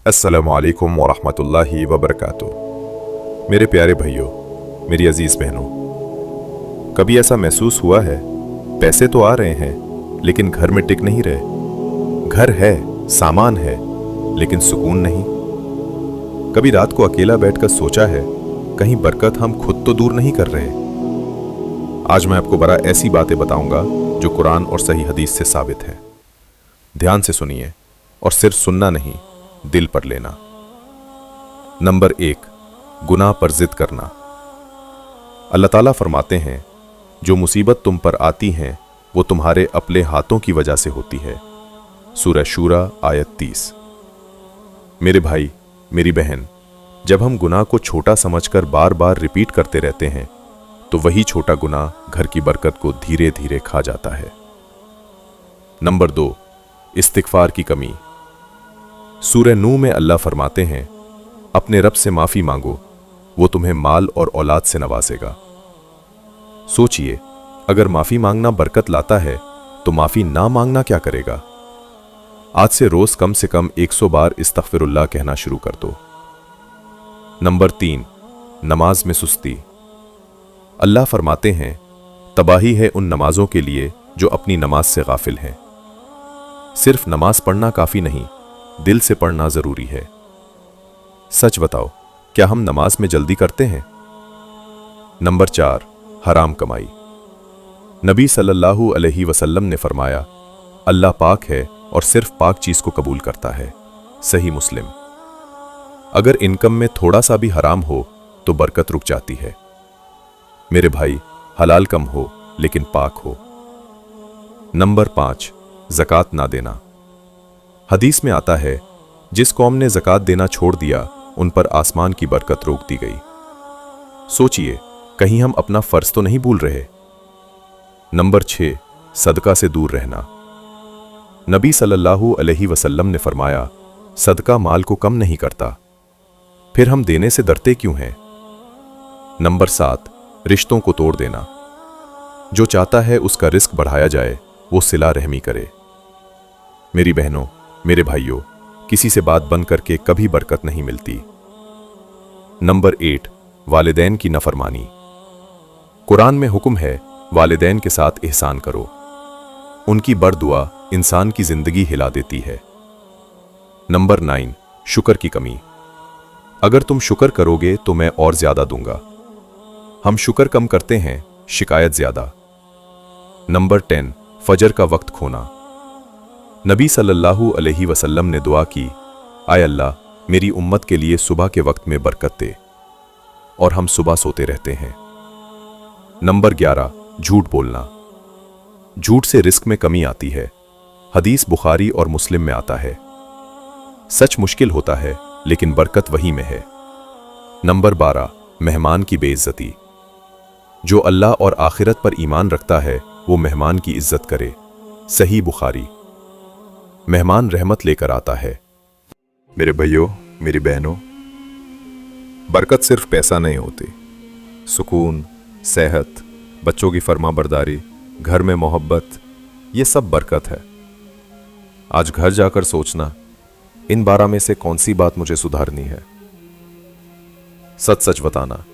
अस्सलामु अलैकुम वरहमतुल्लाहि वबरकातुह। मेरे प्यारे भाइयों, मेरी अजीज़ बहनों, कभी ऐसा महसूस हुआ है पैसे तो आ रहे हैं लेकिन घर में टिक नहीं रहे? घर है, सामान है, लेकिन सुकून नहीं। कभी रात को अकेला बैठकर सोचा है कहीं बरकत हम खुद तो दूर नहीं कर रहे? आज मैं आपको बड़ा ऐसी बातें बताऊंगा जो कुरान और सही हदीस से साबित है। ध्यान से सुनिए और सिर्फ सुनना नहीं, दिल पर लेना। नंबर 1, गुनाह पर जिद करना। अल्लाह ताला फरमाते हैं, जो मुसीबत तुम पर आती हैं वो तुम्हारे अपने हाथों की वजह से होती है। सूरह शूरा आयत 30। मेरे भाई, मेरी बहन, जब हम गुनाह को छोटा समझकर बार बार रिपीट करते रहते हैं तो वही छोटा गुनाह घर की बरकत को धीरे धीरे खा जाता है। नंबर 2, इस्तिगफार की कमी। सूरह नूह में अल्लाह फरमाते हैं, अपने रब से माफी मांगो, वो तुम्हें माल और औलाद से नवाजेगा। सोचिए, अगर माफी मांगना बरकत लाता है तो माफी ना मांगना क्या करेगा? आज से रोज कम से कम 100 बार इस्तगफिरुल्लाह कहना शुरू कर दो। नंबर 3, नमाज में सुस्ती। अल्लाह फरमाते हैं, तबाही है उन नमाजों के लिए जो अपनी नमाज से गाफिल हैं। सिर्फ नमाज पढ़ना काफी नहीं, दिल से पढ़ना जरूरी है। सच बताओ, क्या हम नमाज में जल्दी करते हैं? नंबर 4, हराम कमाई। नबी सल्लल्लाहु अलैहि वसल्लम ने फरमाया, अल्लाह पाक है और सिर्फ पाक चीज को कबूल करता है। सही मुस्लिम। अगर इनकम में थोड़ा सा भी हराम हो तो बरकत रुक जाती है। मेरे भाई, हलाल कम हो लेकिन पाक हो। नंबर 5, ज़कात ना देना। हदीस में आता है, जिस कौम ने ज़कात देना छोड़ दिया उन पर आसमान की बरकत रोक दी गई। सोचिए, कहीं हम अपना फर्ज तो नहीं भूल रहे? नंबर 6, सदका से दूर रहना। नबी सल्लल्लाहु अलैहि वसल्लम ने फरमाया, सदका माल को कम नहीं करता। फिर हम देने से डरते क्यों हैं? नंबर 7, रिश्तों को तोड़ देना। जो चाहता है उसका रिस्क बढ़ाया जाए वो सिला रहमी करे। मेरी बहनों, मेरे भाइयों, किसी से बात बंद करके कभी बरकत नहीं मिलती। नंबर 8, वालिदैन की नफरमानी। कुरान में हुक्म है, वालिदैन के साथ एहसान करो। उनकी बरदुआ इंसान की जिंदगी हिला देती है। नंबर 9, शुक्र की कमी। अगर तुम शुक्र करोगे तो मैं और ज्यादा दूंगा। हम शुक्र कम करते हैं, शिकायत ज्यादा। नंबर 10, फजर का वक्त खोना। नबी सल्लल्लाहु अलैहि वसल्लम ने दुआ की, आय अल्लाह, मेरी उम्मत के लिए सुबह के वक्त में बरकत दे। और हम सुबह सोते रहते हैं। नंबर 11, झूठ बोलना। झूठ से रिस्क में कमी आती है। हदीस बुखारी और मुस्लिम में आता है, सच मुश्किल होता है लेकिन बरकत वही में है। नंबर 12, मेहमान की बेइज्जती। जो अल्लाह और आखिरत पर ईमान रखता है वो मेहमान की इज्जत करे। सही बुखारी। मेहमान रहमत लेकर आता है। मेरे भाइयों, मेरी बहनों, बरकत सिर्फ पैसा नहीं होती। सुकून, सेहत, बच्चों की फरमाबरदारी, घर में मोहब्बत, ये सब बरकत है। आज घर जाकर सोचना, इन 12 में से कौन सी बात मुझे सुधारनी है। सच सच बताना,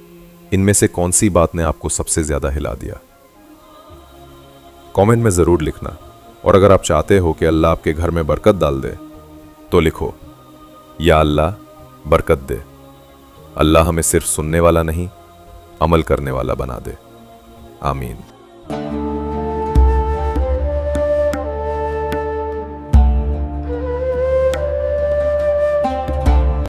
इनमें से कौन सी बात ने आपको सबसे ज्यादा हिला दिया। कमेंट में जरूर लिखना। और अगर आप चाहते हो कि अल्लाह आपके घर में बरकत डाल दे तो लिखो, या अल्लाह बरकत दे। अल्लाह हमें सिर्फ सुनने वाला नहीं, अमल करने वाला बना दे। आमीन।